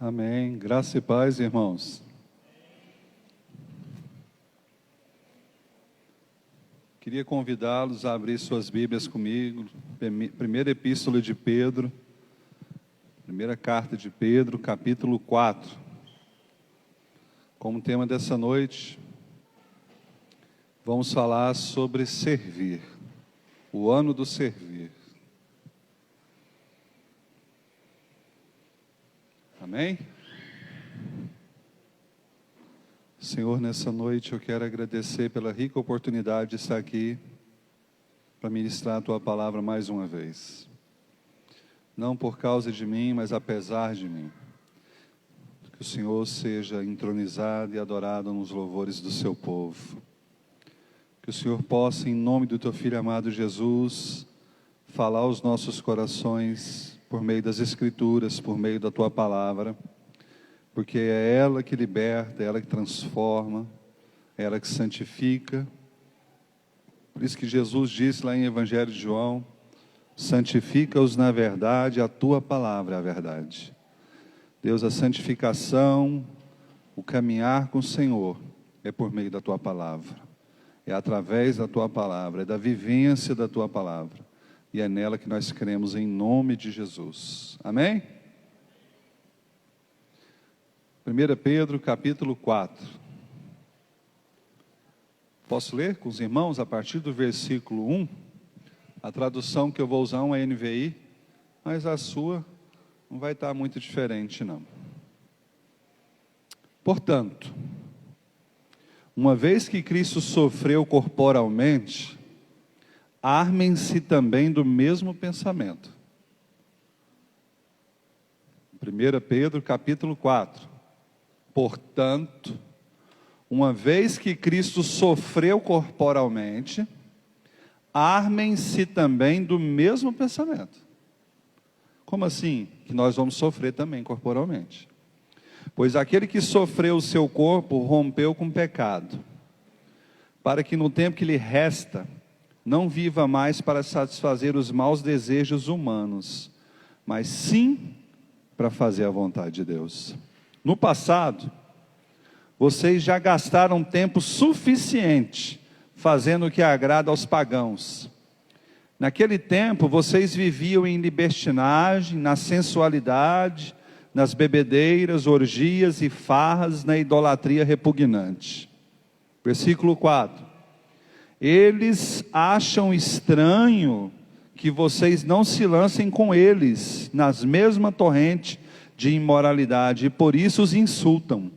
Amém. Graça e paz, irmãos. Queria convidá-los a abrir suas Bíblias comigo. Primeira Epístola de Pedro, primeira carta de Pedro, capítulo 4. Como tema dessa noite, vamos falar sobre servir, o ano do servir. Amém? Senhor, nessa noite eu quero agradecer pela rica oportunidade de estar aqui para ministrar a Tua palavra mais uma vez. Não por causa de mim, mas apesar de mim. Que o Senhor seja entronizado e adorado nos louvores do Seu povo. Que o Senhor possa, em nome do Teu Filho amado Jesus, falar aos nossos corações por meio das Escrituras, por meio da Tua palavra, porque é ela que liberta, é ela que transforma, é ela que santifica. Por isso que Jesus disse lá em Evangelho de João: santifica-os na verdade, a Tua palavra é a verdade. Deus, a santificação, o caminhar com o Senhor é por meio da Tua palavra, é através da Tua palavra, é da vivência da Tua palavra. E é nela que nós cremos em nome de Jesus. Amém? 1 Pedro capítulo 4. Posso ler com os irmãos a partir do versículo 1? A tradução que eu vou usar é uma NVI, mas a sua não vai estar muito diferente não. Portanto, uma vez que Cristo sofreu corporalmente, armem-se também do mesmo pensamento. 1 Pedro capítulo 4. Portanto, uma vez que Cristo sofreu corporalmente, armem-se também do mesmo pensamento. Como assim? Que nós vamos sofrer também corporalmente. Pois aquele que sofreu o seu corpo rompeu com o pecado, para que no tempo que lhe resta, não viva mais para satisfazer os maus desejos humanos, mas sim para fazer a vontade de Deus. No passado, vocês já gastaram tempo suficiente fazendo o que agrada aos pagãos. Naquele tempo, vocês viviam em libertinagem, na sensualidade, nas bebedeiras, orgias e farras, na idolatria repugnante. Versículo 4. Eles acham estranho que vocês não se lancem com eles nas mesmas torrentes de imoralidade, e por isso os insultam.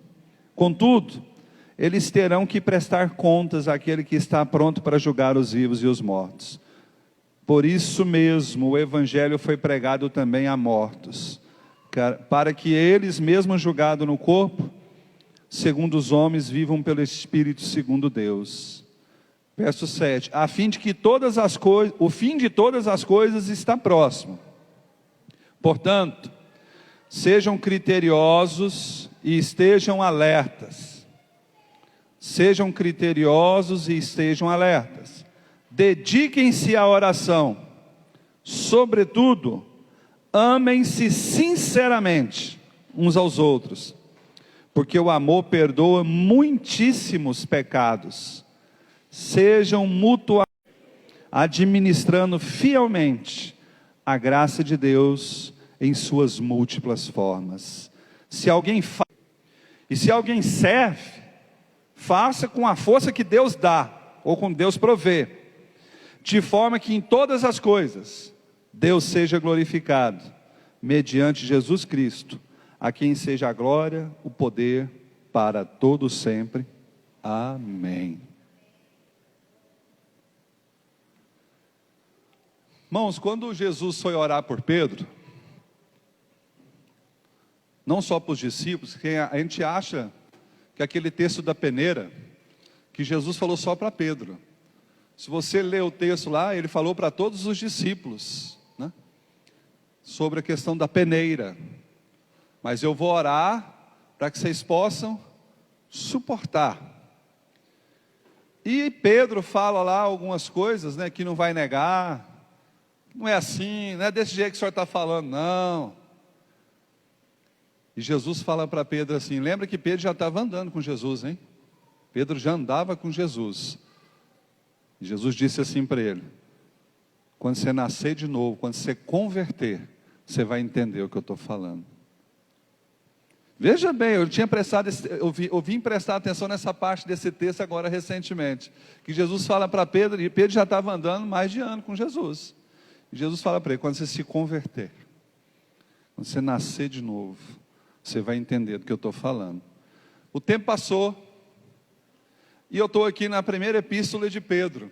Contudo, eles terão que prestar contas àquele que está pronto para julgar os vivos e os mortos. Por isso mesmo o Evangelho foi pregado também a mortos, para que eles, mesmo julgados no corpo, segundo os homens, vivam pelo Espírito segundo Deus. Verso 7, a fim de que o fim de todas as coisas está próximo. Portanto, sejam criteriosos e estejam alertas. Sejam criteriosos e estejam alertas. Dediquem-se à oração. Sobretudo, amem-se sinceramente uns aos outros, porque o amor perdoa muitíssimos pecados. Sejam mutuamente administrando fielmente a graça de Deus em suas múltiplas formas. Se alguém serve, faça com a força que Deus dá, ou com Deus provê, de forma que em todas as coisas Deus seja glorificado, mediante Jesus Cristo, a quem seja a glória, o poder, para todo sempre. Amém. Irmãos, quando Jesus foi orar por Pedro, não só para os discípulos, que a gente acha que aquele texto da peneira, que Jesus falou só para Pedro. Se você ler o texto lá, ele falou para todos os discípulos, né, sobre a questão da peneira. Mas eu vou orar para que vocês possam suportar. E Pedro fala lá algumas coisas, né, que não vai negar. Não é assim, não é desse jeito que o senhor está falando, não. E Jesus fala para Pedro assim, lembra que Pedro já estava andando com Jesus, hein? Pedro já andava com Jesus. E Jesus disse assim para ele, quando você nascer de novo, quando você converter, você vai entender o que eu estou falando. Veja bem, eu vim prestar atenção nessa parte desse texto agora recentemente, que Jesus fala para Pedro, e Pedro já estava andando mais de ano com Jesus. E Jesus fala para ele, quando você se converter, quando você nascer de novo, você vai entender do que eu estou falando. O tempo passou, e eu estou aqui na primeira epístola de Pedro,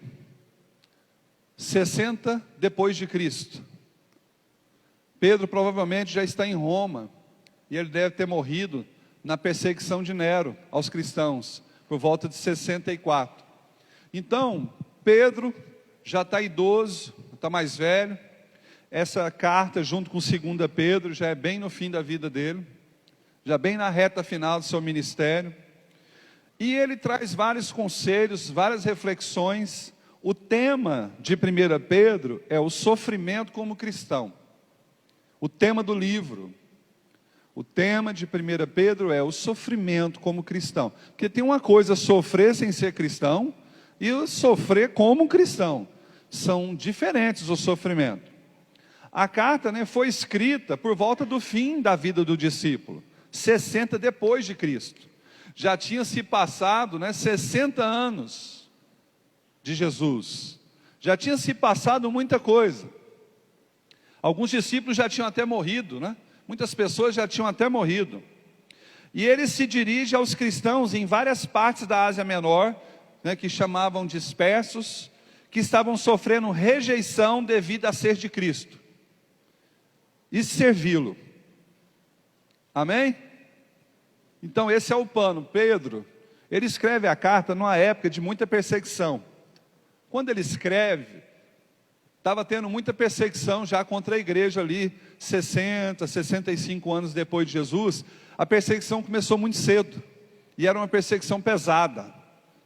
60 depois de Cristo. Pedro provavelmente já está em Roma, e ele deve ter morrido na perseguição de Nero aos cristãos, por volta de 64. Então, Pedro já está idoso, está mais velho. Essa carta, junto com 2 Pedro, já é bem no fim da vida dele, já bem na reta final do seu ministério. E ele traz vários conselhos, várias reflexões. O tema de 1 Pedro é o sofrimento como cristão. O tema do livro. O tema de 1 Pedro é o sofrimento como cristão. Porque tem uma coisa, sofrer sem ser cristão, e sofrer como cristão. São diferentes o sofrimento. A carta, foi escrita por volta do fim da vida do discípulo, 60 depois de Cristo. Já tinha se passado 60 anos de Jesus. Já tinha se passado muita coisa. Alguns discípulos já tinham até morrido, Muitas pessoas já tinham até morrido. E ele se dirige aos cristãos em várias partes da Ásia Menor, que chamavam dispersos, que estavam sofrendo rejeição devido a ser de Cristo e servi-lo. Amém? Então esse é o pano. Pedro, ele escreve a carta numa época de muita perseguição. Quando ele escreve, estava tendo muita perseguição já contra a igreja ali, 60, 65 anos depois de Jesus. A perseguição começou muito cedo, e era uma perseguição pesada,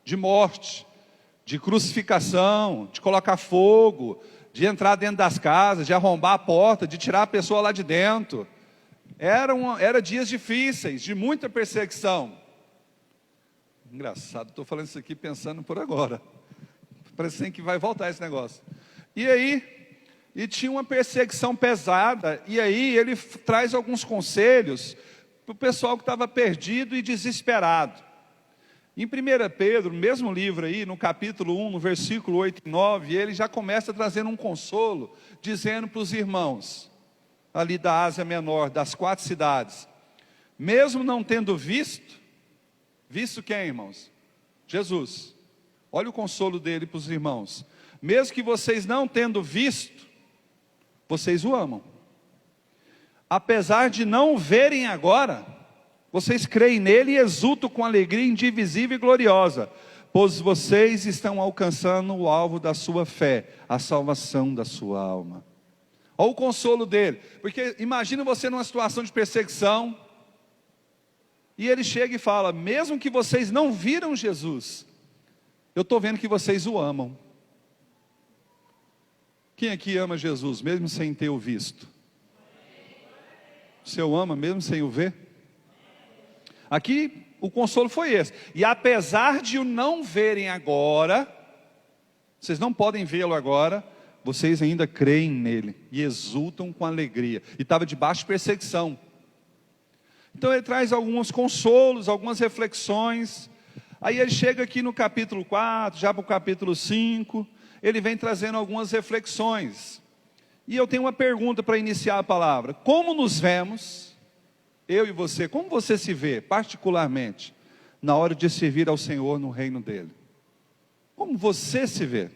de morte, de crucificação, de colocar fogo, de entrar dentro das casas, de arrombar a porta, de tirar a pessoa lá de dentro. Era dias difíceis, de muita perseguição. Engraçado, estou falando isso aqui pensando por agora. Parece que vai voltar esse negócio. E aí, tinha uma perseguição pesada, e aí ele traz alguns conselhos para o pessoal que estava perdido e desesperado. Em 1 Pedro, no mesmo livro aí, no capítulo 1, no versículo 8 e 9, ele já começa trazendo um consolo, dizendo para os irmãos, ali da Ásia Menor, das 4 cidades, mesmo não tendo visto quem, irmãos? Jesus. Olha o consolo dele para os irmãos. Mesmo que vocês não tendo visto, vocês o amam. Apesar de não o verem agora, vocês creem nele e exultam com alegria indivisível e gloriosa, pois vocês estão alcançando o alvo da sua fé, a salvação da sua alma. Olha o consolo dele, porque imagina você numa situação de perseguição, e ele chega e fala, mesmo que vocês não viram Jesus, eu estou vendo que vocês o amam. Quem aqui ama Jesus, mesmo sem ter o visto? Você o ama mesmo sem o ver? Aqui o consolo foi esse. E apesar de o não verem agora, vocês não podem vê-lo agora, vocês ainda creem nele e exultam com alegria. E estava debaixo de perseguição. Então ele traz alguns consolos, algumas reflexões. Aí ele chega aqui no capítulo 4, já para o capítulo 5, ele vem trazendo algumas reflexões. E eu tenho uma pergunta para iniciar a palavra. Como nos vemos, eu e você, como você se vê, particularmente, na hora de servir ao Senhor no reino dele? Como você se vê,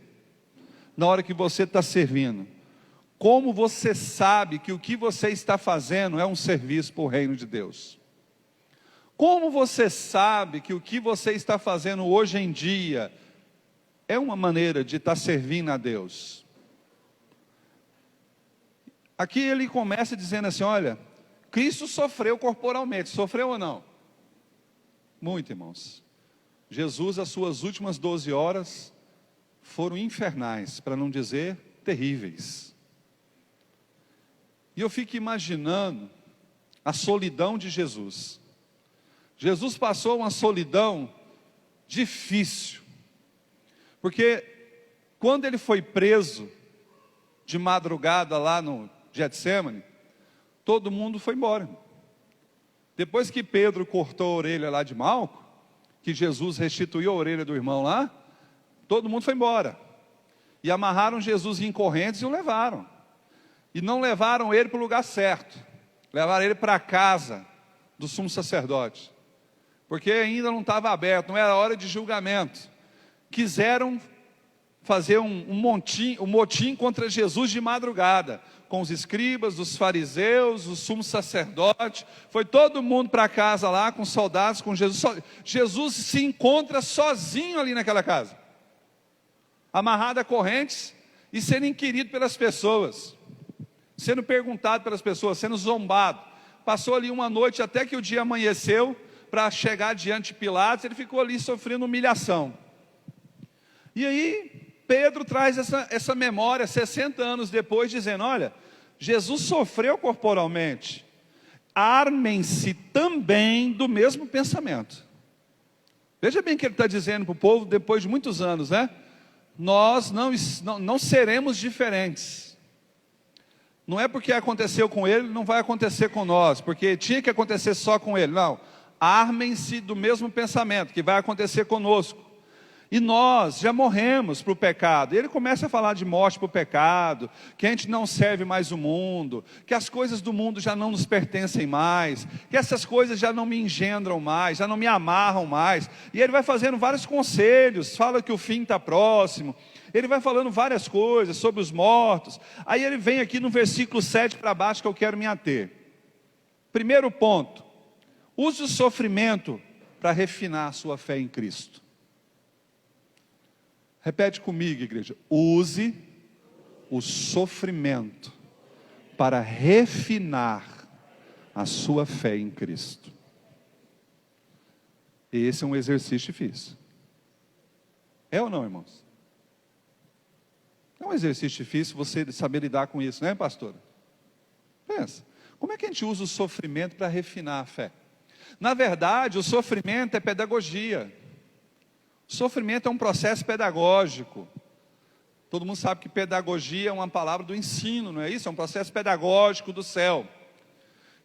na hora que você está servindo? Como você sabe que o que você está fazendo é um serviço para o reino de Deus? Como você sabe que o que você está fazendo hoje em dia é uma maneira de estar servindo a Deus? Aqui ele começa dizendo assim, olha, Cristo sofreu corporalmente, sofreu ou não? Muito, irmãos. Jesus, as suas últimas 12 horas foram infernais, para não dizer terríveis. E eu fico imaginando a solidão de Jesus. Jesus passou uma solidão difícil, porque quando ele foi preso de madrugada lá no Getsêmani, todo mundo foi embora. Depois que Pedro cortou a orelha lá de Malco, que Jesus restituiu a orelha do irmão lá, todo mundo foi embora. E amarraram Jesus em correntes e o levaram. E não levaram ele para o lugar certo. Levaram ele para a casa do sumo sacerdote. Porque ainda não estava aberto, não era hora de julgamento. Quiseram fazer um motim contra Jesus de madrugada, com os escribas, os fariseus, o sumo sacerdote. Foi todo mundo para casa lá, com soldados, com Jesus. Jesus se encontra sozinho ali naquela casa, amarrado a correntes e sendo inquirido pelas pessoas, sendo perguntado pelas pessoas, sendo zombado. Passou ali uma noite até que o dia amanheceu, para chegar diante de Pilatos. Ele ficou ali sofrendo humilhação. E aí Pedro traz essa memória 60 anos depois, dizendo: olha, Jesus sofreu corporalmente, armem-se também do mesmo pensamento. Veja bem o que ele está dizendo para o povo depois de muitos anos, né? Nós não seremos diferentes. Não é porque aconteceu com ele, não vai acontecer com nós, porque tinha que acontecer só com ele. Não, armem-se do mesmo pensamento, que vai acontecer conosco. E nós já morremos para o pecado. E ele começa a falar de morte para o pecado, que a gente não serve mais o mundo, que as coisas do mundo já não nos pertencem mais, que essas coisas já não me engendram mais, já não me amarram mais. E ele vai fazendo vários conselhos, fala que o fim está próximo. Ele vai falando várias coisas sobre os mortos. Aí ele vem aqui no versículo 7 para baixo, que eu quero me ater. Primeiro ponto: use o sofrimento para refinar a sua fé em Cristo. Repete comigo, igreja: use o sofrimento para refinar a sua fé em Cristo. Esse é um exercício difícil. É ou não, irmãos? É um exercício difícil você saber lidar com isso, né, pastora? Pensa, como é que a gente usa o sofrimento para refinar a fé? Na verdade, o sofrimento é pedagogia. Sofrimento é um processo pedagógico. Todo mundo sabe que pedagogia é uma palavra do ensino, não é isso? É um processo pedagógico do céu.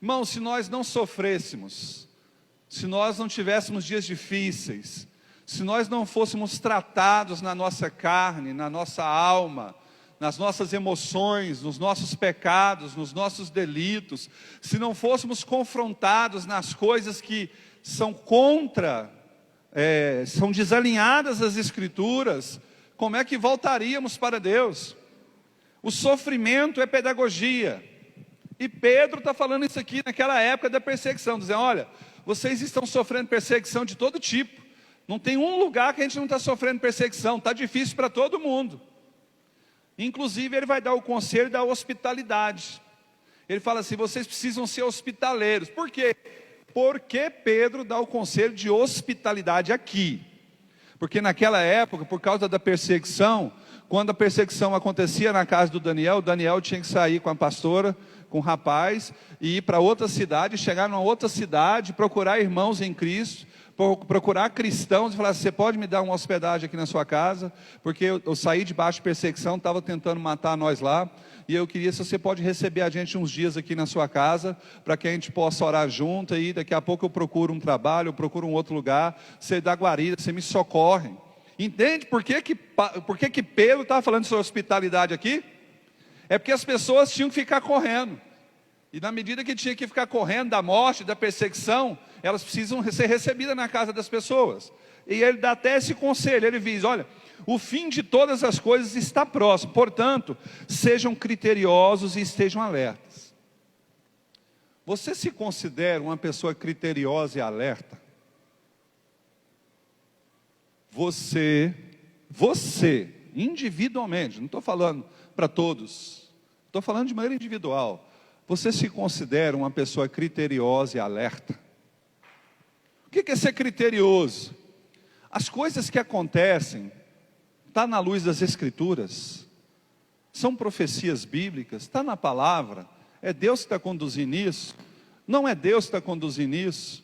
Irmão, se nós não sofrêssemos, se nós não tivéssemos dias difíceis, se nós não fôssemos tratados na nossa carne, na nossa alma, nas nossas emoções, nos nossos pecados, nos nossos delitos, se não fôssemos confrontados nas coisas que são são desalinhadas das Escrituras, como é que voltaríamos para Deus? O sofrimento é pedagogia. E Pedro está falando isso aqui naquela época da perseguição, dizendo: olha, vocês estão sofrendo perseguição de todo tipo. Não tem um lugar que a gente não está sofrendo perseguição. Está difícil para todo mundo. Inclusive ele vai dar o conselho da hospitalidade. Ele fala assim: vocês precisam ser hospitaleiros. Por quê? Porque Pedro dá o conselho de hospitalidade aqui. Porque naquela época, por causa da perseguição, quando a perseguição acontecia na casa do Daniel, Daniel tinha que sair com a pastora, com o rapaz, e ir para outra cidade, chegar numa outra cidade, procurar irmãos em Cristo, procurar cristãos e falar: você pode me dar uma hospedagem aqui na sua casa? Porque eu saí debaixo de perseguição, estava tentando matar nós lá, e eu queria, se você pode receber a gente uns dias aqui na sua casa, para que a gente possa orar junto, e daqui a pouco eu procuro um trabalho, eu procuro um outro lugar, você dá guarida, você me socorre. Entende por que Pedro estava falando sobre hospitalidade aqui? É porque as pessoas tinham que ficar correndo, e na medida que tinha que ficar correndo da morte, da perseguição, elas precisam ser recebidas na casa das pessoas. E ele dá até esse conselho, ele diz: olha, o fim de todas as coisas está próximo, portanto, sejam criteriosos e estejam alertas. Você se considera uma pessoa criteriosa e alerta? Você, individualmente, não estou falando para todos, estou falando de maneira individual. Você se considera uma pessoa criteriosa e alerta? O que é ser criterioso? As coisas que acontecem, está na luz das Escrituras, são profecias bíblicas, está na palavra, é Deus que está conduzindo isso. Não é Deus que está conduzindo isso.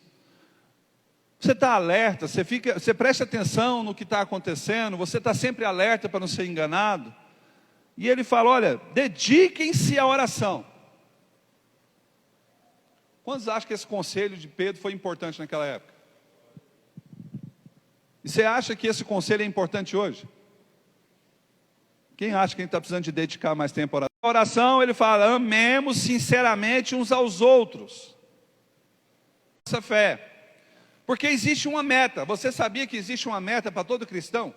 Você está alerta, você presta atenção no que está acontecendo, você está sempre alerta para não ser enganado. E ele fala, olha, dediquem-se à oração. Quantos acham que esse conselho de Pedro foi importante naquela época? E você acha que esse conselho é importante hoje? Quem acha que a gente está precisando de dedicar mais tempo à oração? A oração, ele fala, amemos sinceramente uns aos outros. Essa fé. Porque existe uma meta. Você sabia que existe uma meta para todo cristão?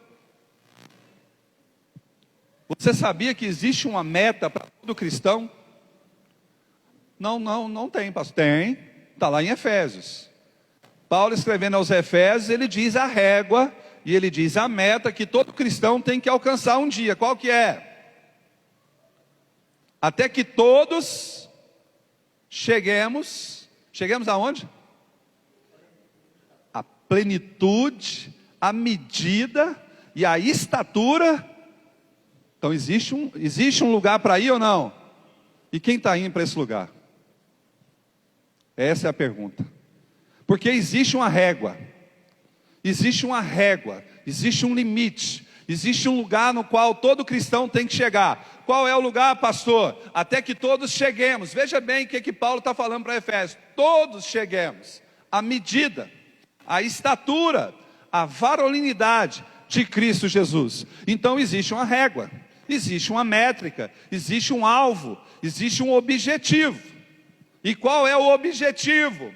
Você sabia que existe uma meta para todo cristão? Não tem, pastor. Tem, está lá em Efésios. Paulo escrevendo aos Efésios, ele diz a régua e ele diz a meta que todo cristão tem que alcançar um dia. Qual que é? Até que todos cheguemos aonde? A plenitude, a medida e a estatura. Então existe um lugar para ir ou não? E quem está indo para esse lugar? Essa é a pergunta. Porque existe uma régua, existe um limite, existe um lugar no qual todo cristão tem que chegar. Qual é o lugar, pastor? Até que todos cheguemos. Veja bem o que Paulo está falando para Efésios. Todos cheguemos à medida, à estatura, à varonilidade de Cristo Jesus. Então existe uma régua, existe uma métrica, existe um alvo, existe um objetivo. E qual é o objetivo?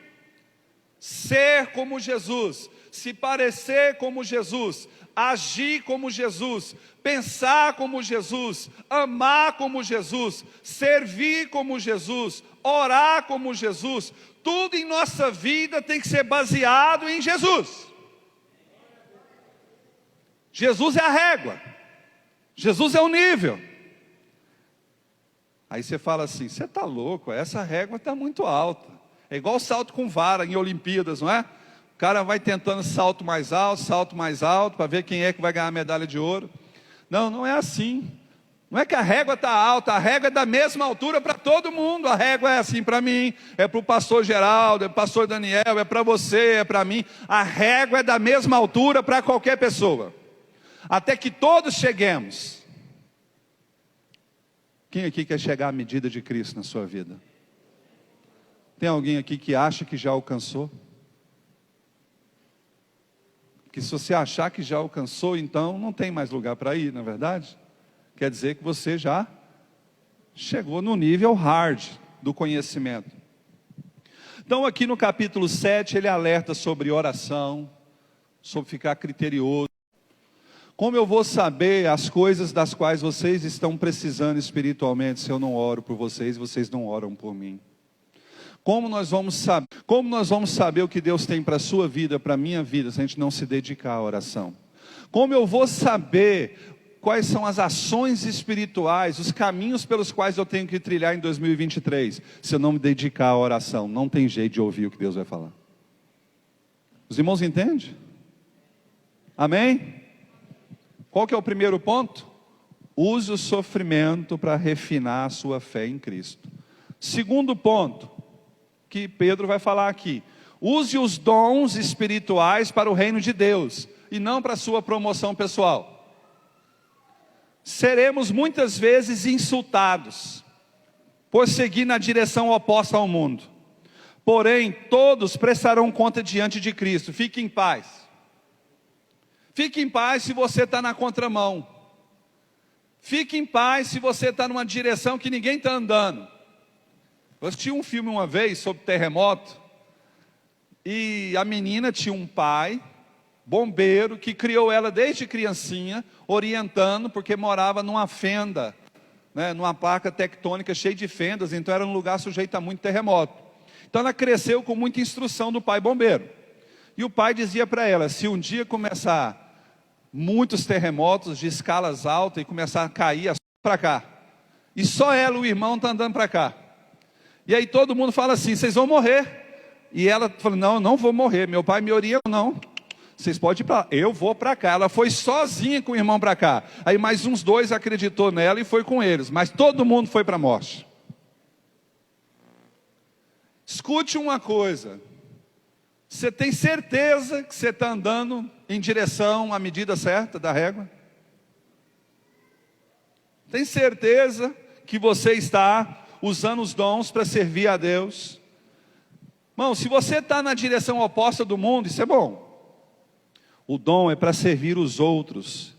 Ser como Jesus, se parecer como Jesus, agir como Jesus, pensar como Jesus, amar como Jesus, servir como Jesus, orar como Jesus. Tudo em nossa vida tem que ser baseado em Jesus. Jesus é a régua, Jesus é o nível. Aí você fala assim, você está louco, essa régua está muito alta. É igual salto com vara em Olimpíadas, não é? O cara vai tentando salto mais alto, para ver quem é que vai ganhar a medalha de ouro. Não é assim. Não é que a régua está alta, a régua é da mesma altura para todo mundo. A régua é assim para mim, é para o pastor Geraldo, é para o pastor Daniel, é para você, é para mim. A régua é da mesma altura para qualquer pessoa. Até que todos cheguemos. Quem aqui quer chegar à medida de Cristo na sua vida? Tem alguém aqui que acha que já alcançou? Que se você achar que já alcançou, então não tem mais lugar para ir, não é verdade? Quer dizer que você já chegou no nível hard do conhecimento. Então aqui no capítulo 7 ele alerta sobre oração, sobre ficar criterioso. Como eu vou saber as coisas das quais vocês estão precisando espiritualmente se eu não oro por vocês e vocês não oram por mim? Como nós vamos saber o que Deus tem para a sua vida, para a minha vida, se a gente não se dedicar à oração? Como eu vou saber quais são as ações espirituais, os caminhos pelos quais eu tenho que trilhar em 2023, se eu não me dedicar à oração? Não tem jeito de ouvir o que Deus vai falar. Os irmãos entendem? Amém? Qual que é o primeiro ponto? Use o sofrimento para refinar a sua fé em Cristo. Segundo ponto, que Pedro vai falar aqui: use os dons espirituais para o reino de Deus, e não para a sua promoção pessoal. Seremos muitas vezes insultados, por seguir na direção oposta ao mundo. Porém, todos prestarão conta diante de Cristo. Fique em paz. Fique em paz se você está na contramão. Fique em paz se você está numa direção que ninguém está andando. Eu assisti um filme uma vez sobre terremoto, e a menina tinha um pai, bombeiro, que criou ela desde criancinha, orientando, porque morava numa fenda, né, numa placa tectônica cheia de fendas, então era um lugar sujeito a muito terremoto. Então ela cresceu com muita instrução do pai bombeiro. E o pai dizia para ela, se um dia começar muitos terremotos de escalas altas e começar a cair para cá, e só ela e o irmão estão andando para cá. E aí todo mundo fala assim, vocês vão morrer. E ela falou, não, eu não vou morrer. Meu pai me orientou, não. Vocês podem ir para lá. Eu vou para cá. Ela foi sozinha com o irmão para cá. Aí mais uns 2 acreditou nela e foi com eles. Mas todo mundo foi para a morte. escute uma coisa. Você tem certeza que você está andando em direção à medida certa da régua? Tem certeza que você está usando os dons para servir a Deus? Irmão, se você está na direção oposta do mundo, isso é bom. O dom é para servir os outros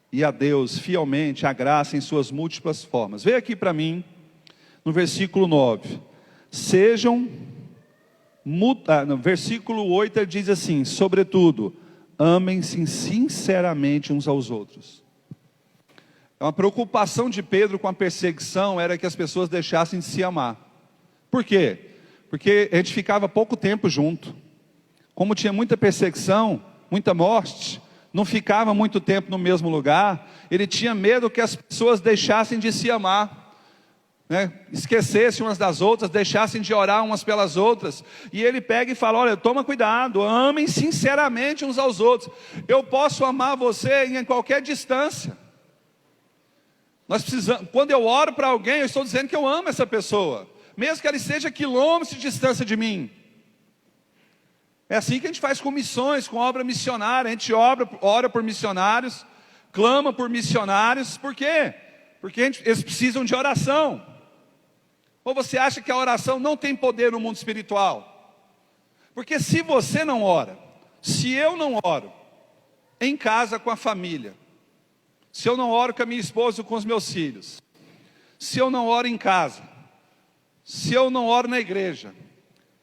e a Deus fielmente, a graça em suas múltiplas formas. Veja aqui para mim, no versículo 9. No versículo 8 ele diz assim: sobretudo, amem-se sinceramente uns aos outros. Uma preocupação de Pedro com a perseguição era que as pessoas deixassem de se amar. Por quê? Porque a gente ficava pouco tempo junto. Como tinha muita perseguição, muita morte, não ficava muito tempo no mesmo lugar, ele tinha medo que as pessoas deixassem de se amar, né? Esquecessem umas das outras, deixassem de orar umas pelas outras. E ele pega e fala: olha, toma cuidado, amem sinceramente uns aos outros. Eu posso amar você em qualquer distância. Nós precisamos, quando eu oro para alguém, eu estou dizendo que eu amo essa pessoa, mesmo que ela esteja a quilômetros de distância de mim. É assim que a gente faz com missões, com obra missionária. A gente ora por missionários, clama por missionários. Por quê? Porque eles precisam de oração. Ou você acha que a oração não tem poder no mundo espiritual? Porque se você não ora, se eu não oro, em casa com a família, se eu não oro com a minha esposa ou com os meus filhos, se eu não oro em casa, se eu não oro na igreja,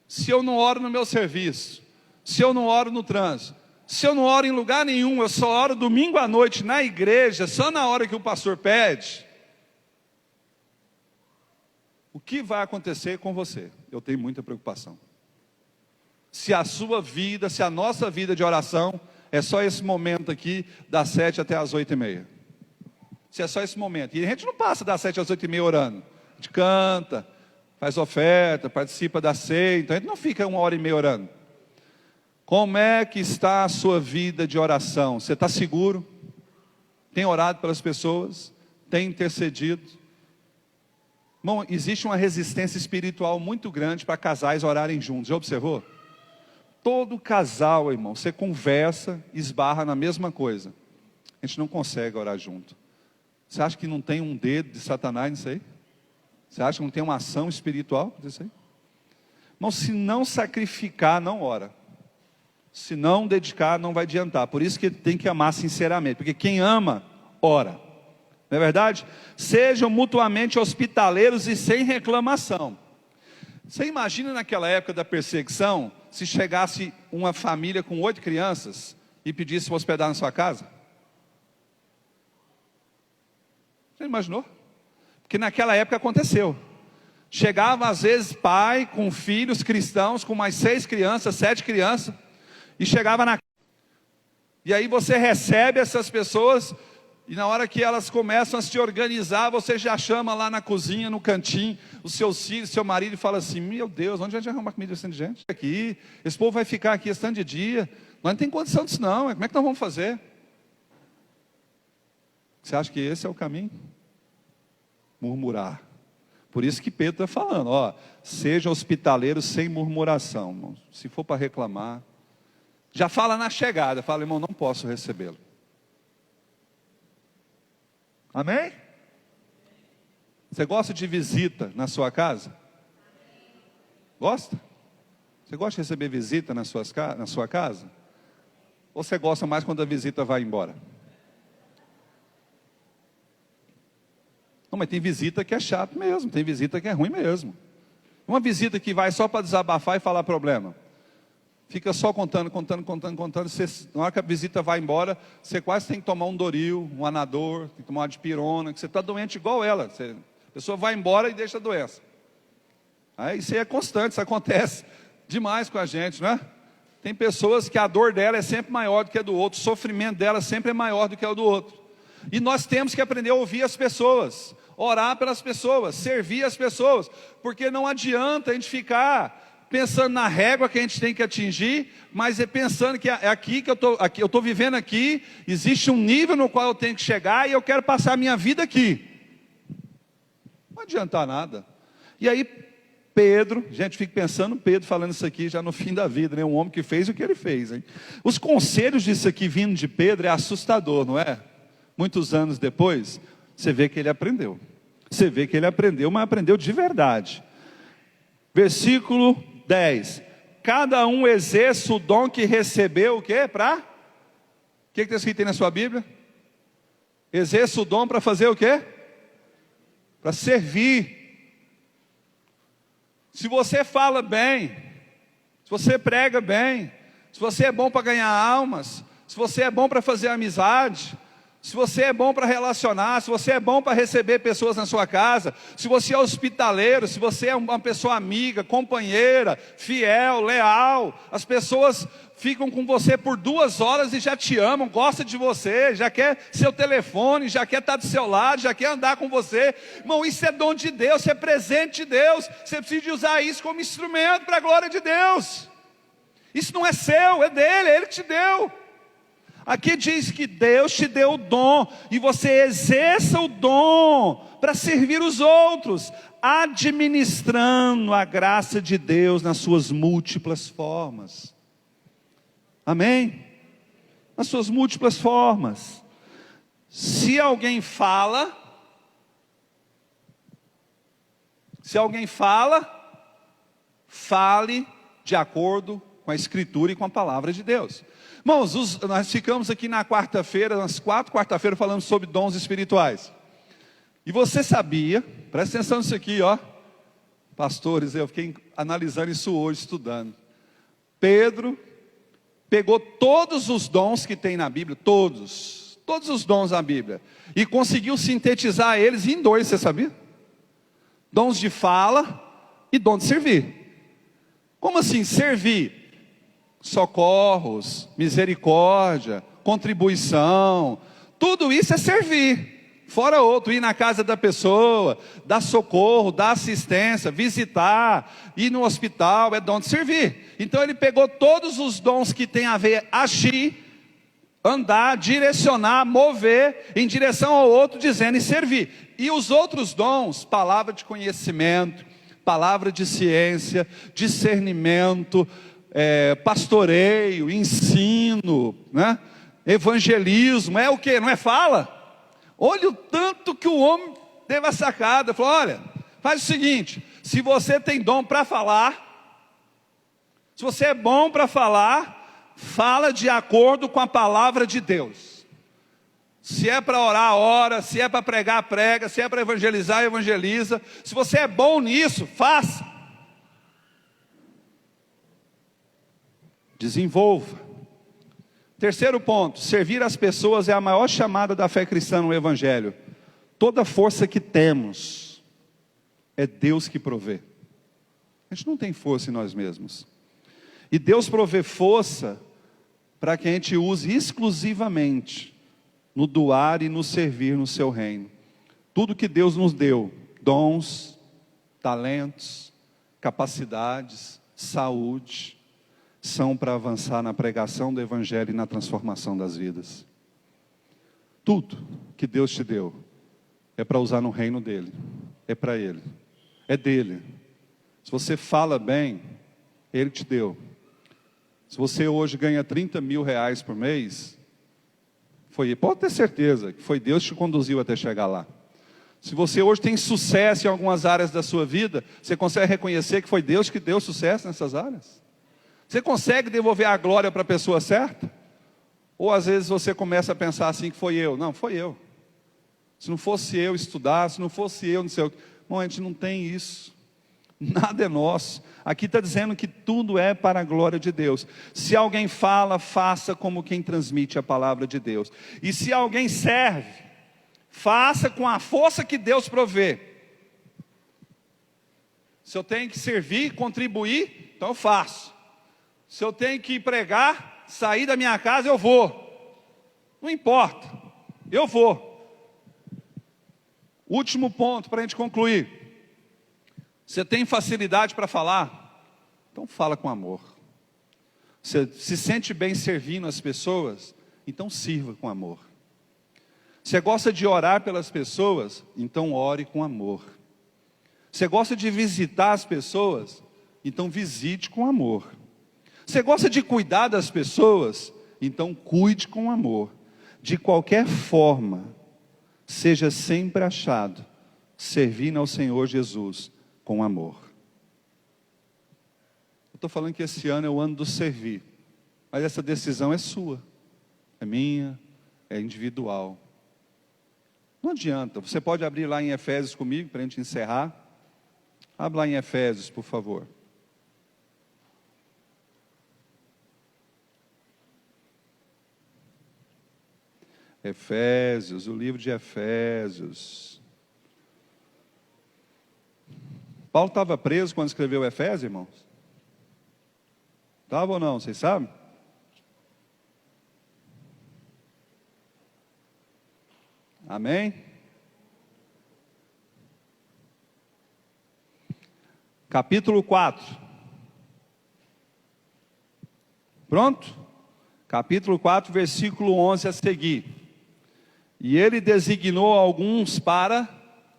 se eu não oro no meu serviço, se eu não oro no trânsito, se eu não oro em lugar nenhum, eu só oro domingo à noite na igreja, só na hora que o pastor pede, o que vai acontecer com você? Eu tenho muita preocupação. Se a sua vida, se a nossa vida de oração é só esse momento aqui, das 7 até as 8h30. Se é só esse momento. E a gente não passa das 7 às 8h30 orando. A gente canta, faz oferta, participa da ceia. Então a gente não fica 1h30 orando. Como é que está a sua vida de oração? Você está seguro? Tem orado pelas pessoas? Tem intercedido? Irmão, existe uma resistência espiritual muito grande para casais orarem juntos. Já observou? Todo casal, irmão, você conversa, esbarra na mesma coisa. A gente não consegue orar junto. Você acha que não tem um dedo de Satanás nisso aí? Você acha que não tem uma ação espiritual nisso aí? Irmão, se não sacrificar, não ora. Se não dedicar, não vai adiantar. Por isso que tem que amar sinceramente. Porque quem ama, ora. Não é verdade? Sejam mutuamente hospitaleiros e sem reclamação. Você imagina naquela época da perseguição, se chegasse uma família com 8 crianças e pedisse para hospedar na sua casa? Você imaginou? Porque naquela época aconteceu. Chegava às vezes pai com filhos cristãos, com mais 6 crianças, 7 crianças, e chegava na... E aí você recebe essas pessoas, e na hora que elas começam a se organizar, você já chama lá na cozinha, no cantinho, os seus filhos, seu marido, e fala assim: meu Deus, onde a gente arruma comida assim de gente? Aqui, esse povo vai ficar aqui esse tanto de dia, nós não temos condição disso não, como é que nós vamos fazer? Você acha que esse é o caminho? Murmurar. Por isso que Pedro está falando, ó, seja hospitaleiro sem murmuração, irmão. Se for para reclamar, já fala na chegada, fala: irmão, não posso recebê-lo. Amém? Você gosta de visita na sua casa? Gosta? Você gosta de receber visita na sua casa? Ou você gosta mais quando a visita vai embora? Não, mas tem visita que é chato mesmo, tem visita que é ruim mesmo. Uma visita que vai só para desabafar e falar problema. Fica só contando. Você, na hora que a visita vai embora, você quase tem que tomar um Doril, um Anador, tem que tomar uma dipirona, que você está doente igual ela. A pessoa vai embora e deixa a doença. Aí isso aí é constante, isso acontece demais com a gente, não é? Tem pessoas que a dor dela é sempre maior do que a do outro, o sofrimento dela sempre é maior do que o do outro. E nós temos que aprender a ouvir as pessoas, orar pelas pessoas, servir as pessoas, porque não adianta a gente ficar pensando na régua que a gente tem que atingir, mas é pensando que é aqui que eu estou vivendo aqui, existe um nível no qual eu tenho que chegar e eu quero passar a minha vida aqui. Não adianta nada. E aí Pedro, gente, fica pensando Pedro falando isso aqui já no fim da vida, né? Um homem que fez o que ele fez, hein? Os conselhos disso aqui vindo de Pedro é assustador, não é? Muitos anos depois, você vê que ele aprendeu. Você vê que ele aprendeu, mas aprendeu de verdade. Versículo 10. Cada um exerça o dom que recebeu, o quê? Para? O que está escrito aí na sua Bíblia? Exerça o dom para fazer o quê? Para servir. Se você fala bem, se você prega bem, se você é bom para ganhar almas, se você é bom para fazer amizade, se você é bom para relacionar, se você é bom para receber pessoas na sua casa, se você é hospitaleiro, se você é uma pessoa amiga, companheira, fiel, leal, as pessoas ficam com você por 2 horas e já te amam, gostam de você, já quer seu telefone, já quer estar do seu lado, já quer andar com você. Irmão, isso é dom de Deus, isso é presente de Deus. Você precisa de usar isso como instrumento para a glória de Deus. Isso não é seu, é dele, é ele que te deu. Aqui diz que Deus te deu o dom, e você exerça o dom para servir os outros, administrando a graça de Deus nas suas múltiplas formas. Amém? Nas suas múltiplas formas. Se alguém fala, fale de acordo com a Escritura e com a palavra de Deus. Irmãos, nós ficamos aqui na quarta-feira, nas 4 quarta-feiras, falando sobre dons espirituais. E você sabia, presta atenção nisso aqui, ó. Pastores, eu fiquei analisando isso hoje, estudando. Pedro pegou todos os dons que tem na Bíblia, todos os dons da Bíblia, e conseguiu sintetizar eles em 2, você sabia? Dons de fala e dom de servir. Como assim servir? Socorros, misericórdia, contribuição, tudo isso é servir. Fora outro, ir na casa da pessoa, dar socorro, dar assistência, visitar, ir no hospital, é dom de servir. Então ele pegou todos os dons que tem a ver agir, andar, direcionar, mover em direção ao outro, dizendo e servir. E os outros dons, palavra de conhecimento, palavra de ciência, discernimento, pastoreio, ensino, né? Evangelismo, é o que? Não é fala? Olha o tanto que o homem teve a sacada. Falou, olha, faz o seguinte, se você tem dom para falar, se você é bom para falar, fala de acordo com a palavra de Deus. Se é para orar, ora, se é para pregar, prega, se é para evangelizar, evangeliza. Se você é bom nisso, faça. Desenvolva. Terceiro ponto, servir as pessoas é a maior chamada da fé cristã no Evangelho. Toda força que temos, é Deus que provê. A gente não tem força em nós mesmos. E Deus provê força para que a gente use exclusivamente no doar e no servir no seu reino. Tudo que Deus nos deu, dons, talentos, capacidades, saúde, são para avançar na pregação do Evangelho e na transformação das vidas. Tudo que Deus te deu é para usar no reino dEle, é para Ele, é dEle. Se você fala bem, Ele te deu. Se você hoje ganha 30 mil reais por mês, pode ter certeza que foi Deus que te conduziu até chegar lá. Se você hoje tem sucesso em algumas áreas da sua vida, você consegue reconhecer que foi Deus que deu sucesso nessas áreas? Você consegue devolver a glória para a pessoa certa? Ou às vezes você começa a pensar assim que foi eu. Não, foi eu. Se não fosse eu estudar, se não fosse eu, não sei o que. Bom, a gente não tem isso. Nada é nosso. Aqui está dizendo que tudo é para a glória de Deus. Se alguém fala, faça como quem transmite a palavra de Deus. E se alguém serve, faça com a força que Deus provê. Se eu tenho que servir, contribuir, então eu faço. Se eu tenho que pregar, sair da minha casa, eu vou. Não importa, eu vou. Último ponto para a gente concluir. Você tem facilidade para falar? Então fala com amor. Você se sente bem servindo as pessoas? Então sirva com amor. Você gosta de orar pelas pessoas? Então ore com amor. Você gosta de visitar as pessoas? Então visite com amor. Você gosta de cuidar das pessoas? Então cuide com amor. De qualquer forma, seja sempre achado, servindo ao Senhor Jesus com amor. Eu estou falando que esse ano é o ano do servir, mas essa decisão é sua, é minha, é individual. Não adianta, você pode abrir lá em Efésios comigo, para a gente encerrar. Abre lá em Efésios, por favor. Efésios, o livro de Efésios. Paulo estava preso quando escreveu Efésios, irmãos? Estava ou não, vocês sabem? Amém? Capítulo 4. Pronto? Capítulo 4, versículo 11 a seguir. E ele designou alguns para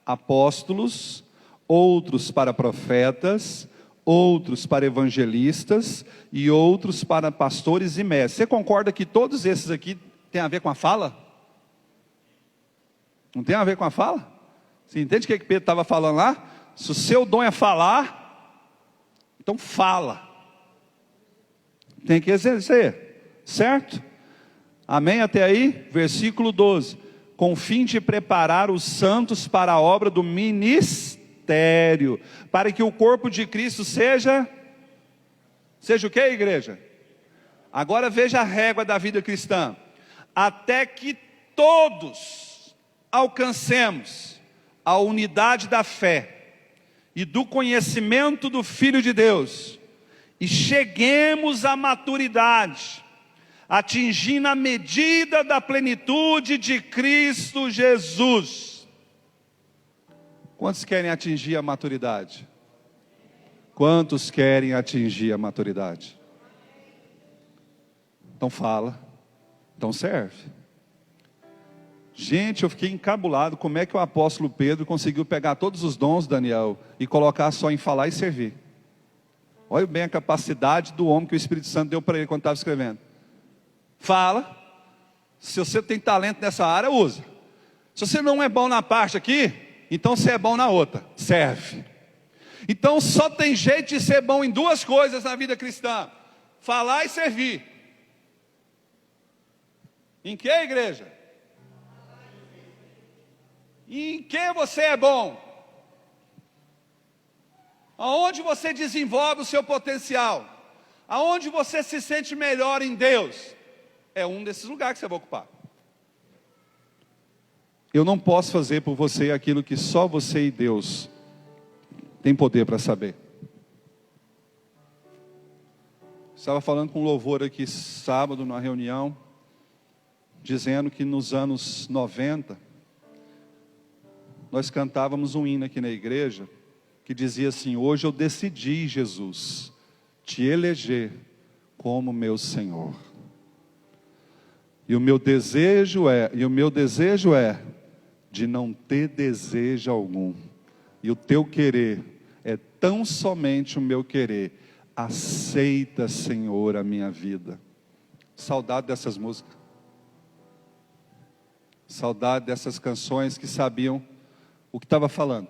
apóstolos, outros para profetas, outros para evangelistas e outros para pastores e mestres. Você concorda que todos esses aqui têm a ver com a fala? Não tem a ver com a fala? Você entende o que Pedro estava falando lá? Se o seu dom é falar, então fala. Tem que exercer, certo? Amém até aí? Versículo 12. Com o fim de preparar os santos para a obra do ministério, para que o corpo de Cristo seja o que, igreja? Agora veja a régua da vida cristã. Até que todos alcancemos a unidade da fé e do conhecimento do Filho de Deus, e cheguemos à maturidade, atingindo a medida da plenitude de Cristo Jesus. Quantos querem atingir a maturidade? Quantos querem atingir a maturidade? Então fala, então serve. Gente, eu fiquei encabulado, como é que o apóstolo Pedro conseguiu pegar todos os dons, Daniel, e colocar só em falar e servir? Olha bem a capacidade do homem que o Espírito Santo deu para ele quando estava escrevendo. Fala, se você tem talento nessa área, usa. Se você não é bom na parte aqui, então você é bom na outra, serve. Então só tem jeito de ser bom em duas coisas na vida cristã: falar e servir. Em que, igreja? E em que você é bom? Aonde você desenvolve o seu potencial? Aonde você se sente melhor em Deus? É um desses lugares que você vai ocupar. Eu não posso fazer por você aquilo que só você e Deus tem poder para saber. Estava falando com um louvor aqui sábado, numa reunião, dizendo que nos anos 90, nós cantávamos um hino aqui na igreja, que dizia assim: hoje eu decidi, Jesus, te eleger como meu Senhor. E o meu desejo é de não ter desejo algum. E o teu querer é tão somente o meu querer. Aceita, Senhor, a minha vida. Saudade dessas músicas. Saudade dessas canções que sabiam o que estava falando.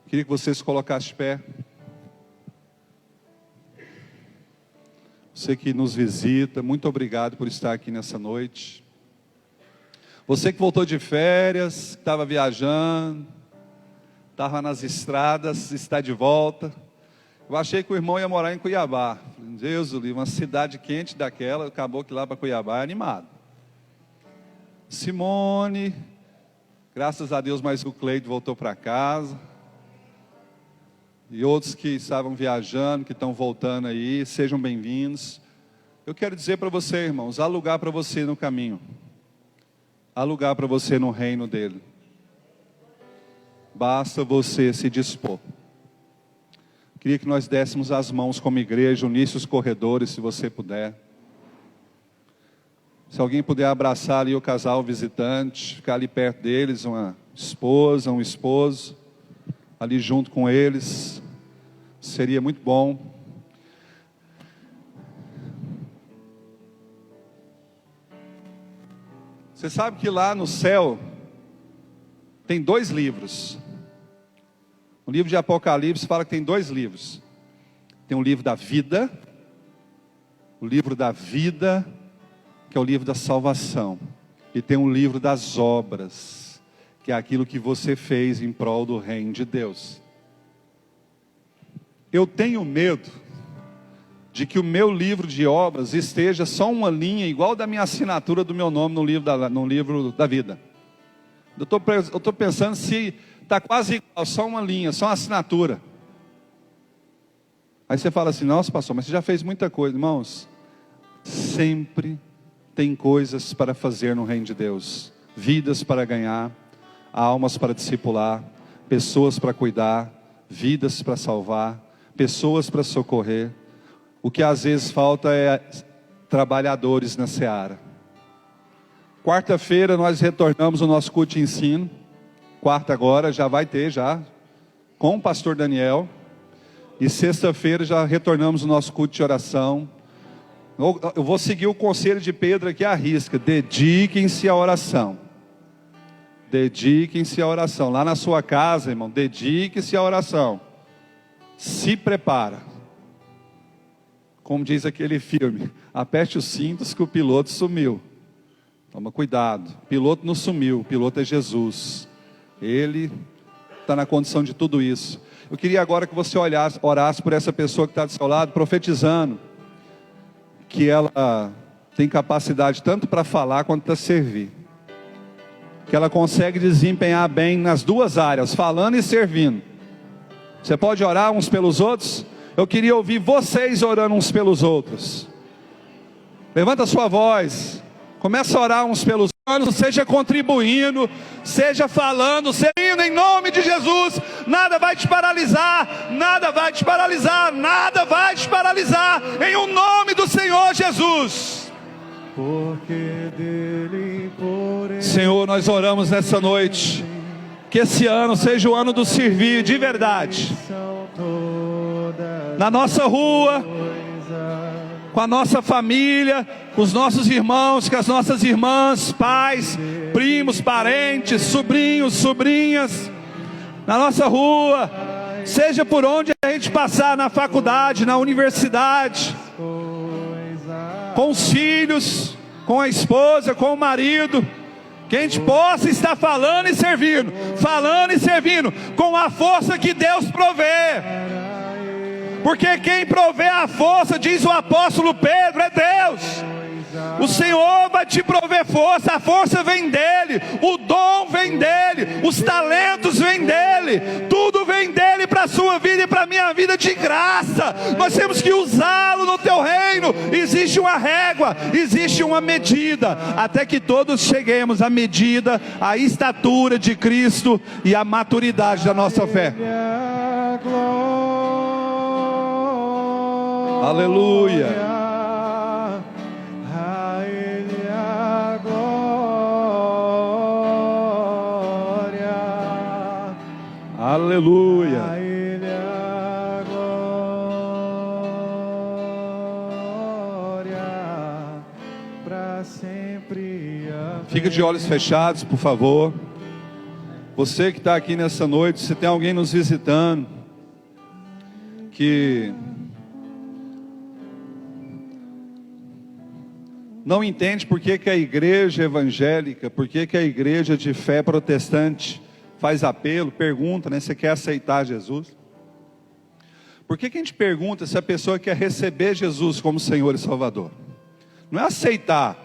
Queria que vocês se colocassem de pé. Você que nos visita, muito obrigado por estar aqui nessa noite. Você que voltou de férias, que estava viajando, estava nas estradas, está de volta. Eu achei que o irmão ia morar em Cuiabá. Deus do livro, uma cidade quente daquela, acabou que lá para Cuiabá é animado. Simone, graças a Deus, mais o Cleide voltou para casa. E outros que estavam viajando, que estão voltando aí, sejam bem-vindos. Eu quero dizer para você, irmãos, há lugar para você no caminho. Há lugar para você no reino dele. Basta você se dispor. Queria que nós dessemos as mãos como igreja, unisse os corredores, se você puder. Se alguém puder abraçar ali o casal visitante, ficar ali perto deles, uma esposa, um esposo, ali junto com eles, seria muito bom. Você sabe que lá no céu tem 2 livros. O livro de Apocalipse fala que tem 2 livros. Tem o livro da vida, que é o livro da salvação. E tem um livro das obras, que é aquilo que você fez em prol do reino de Deus. Eu tenho medo de que o meu livro de obras esteja só uma linha igual da minha assinatura do meu nome no livro da vida. Eu estou pensando se está quase igual, só uma linha, só uma assinatura. Aí você fala assim, nossa pastor, mas você já fez muita coisa. Irmãos, sempre tem coisas para fazer no reino de Deus. Vidas para ganhar, almas para discipular, pessoas para cuidar, vidas para salvar, pessoas para socorrer. O que às vezes falta é trabalhadores na seara. Quarta-feira nós retornamos o nosso culto de ensino. Quarta agora, já vai ter com o pastor Daniel. E sexta-feira já retornamos o nosso culto de oração. Eu vou seguir o conselho de Pedro aqui à risca. Dediquem-se à oração. Dediquem-se à oração. Lá na sua casa, irmão, dedique-se à oração. Se prepara. Como diz aquele filme, aperte os cintos que o piloto sumiu. Toma cuidado, o piloto não sumiu, o piloto é Jesus. Ele está na condição de tudo isso. Eu queria agora que você orasse por essa pessoa que está do seu lado, profetizando que ela tem capacidade tanto para falar quanto para servir. Que ela consegue desempenhar bem nas 2 áreas, falando e servindo. Você pode orar uns pelos outros? Eu queria ouvir vocês orando uns pelos outros. Levanta a sua voz. Começa a orar uns pelos outros. Seja contribuindo, seja falando, servindo em nome de Jesus. Nada vai te paralisar. Nada vai te paralisar. Nada vai te paralisar. Em o nome do Senhor Jesus. Senhor, nós oramos nessa noite. Que esse ano seja o ano do servir de verdade. Na nossa rua, com a nossa família, com os nossos irmãos, com as nossas irmãs, pais, primos, parentes, sobrinhos, sobrinhas, na nossa rua, seja por onde a gente passar, na faculdade, na universidade, com os filhos, com a esposa, com o marido, que a gente possa estar falando e servindo, com a força que Deus provê. Porque quem provê a força, diz o apóstolo Pedro, é Deus. O Senhor vai te prover força, a força vem dEle, o dom vem dEle, os talentos vêm dEle, tudo vem dEle para a sua vida e para a minha vida de graça. Nós temos que usá-lo no teu reino. Existe uma régua, existe uma medida, até que todos cheguemos à medida, à estatura de Cristo e à maturidade da nossa fé. Aleluia. A Ele a glória. Aleluia. A Ele a glória. Para sempre. Fica de olhos fechados, por favor. Você que está aqui nessa noite, se tem alguém nos visitando que não entende por que a igreja evangélica, por que a igreja de fé protestante faz apelo, pergunta, né, você quer aceitar Jesus? Por que a gente pergunta se a pessoa quer receber Jesus como Senhor e Salvador? Não é aceitar,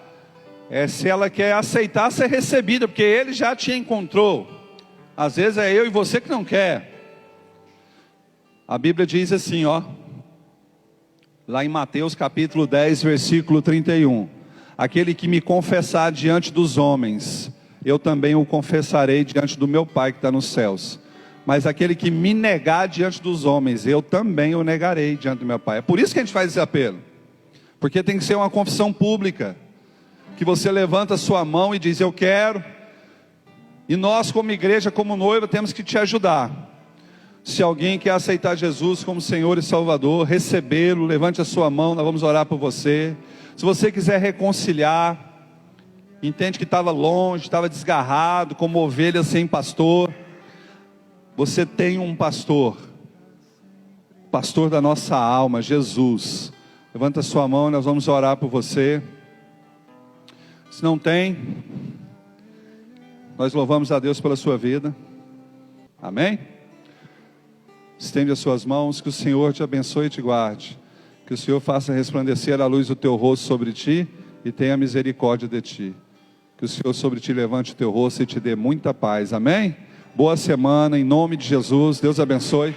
é se ela quer aceitar ser recebida, porque Ele já te encontrou. Às vezes é eu e você que não quer. A Bíblia diz assim, lá em Mateus capítulo 10, versículo 31. Aquele que me confessar diante dos homens, eu também o confessarei diante do meu Pai que está nos céus. Mas aquele que me negar diante dos homens, eu também o negarei diante do meu Pai. É por isso que a gente faz esse apelo. Porque tem que ser uma confissão pública. Que você levanta a sua mão e diz, eu quero. E nós, como igreja, como noiva, temos que te ajudar. Se alguém quer aceitar Jesus como Senhor e Salvador, recebê-lo, levante a sua mão, nós vamos orar por você. Se você quiser reconciliar, entende que estava longe, estava desgarrado, como ovelha sem pastor, você tem um pastor, pastor da nossa alma, Jesus. Levanta a sua mão, nós vamos orar por você. Se não tem, nós louvamos a Deus pela sua vida. Amém? Estende as suas mãos, que o Senhor te abençoe e te guarde. Que o Senhor faça resplandecer a luz do teu rosto sobre ti e tenha misericórdia de ti. Que o Senhor sobre ti levante o teu rosto e te dê muita paz. Amém? Boa semana, em nome de Jesus. Deus abençoe.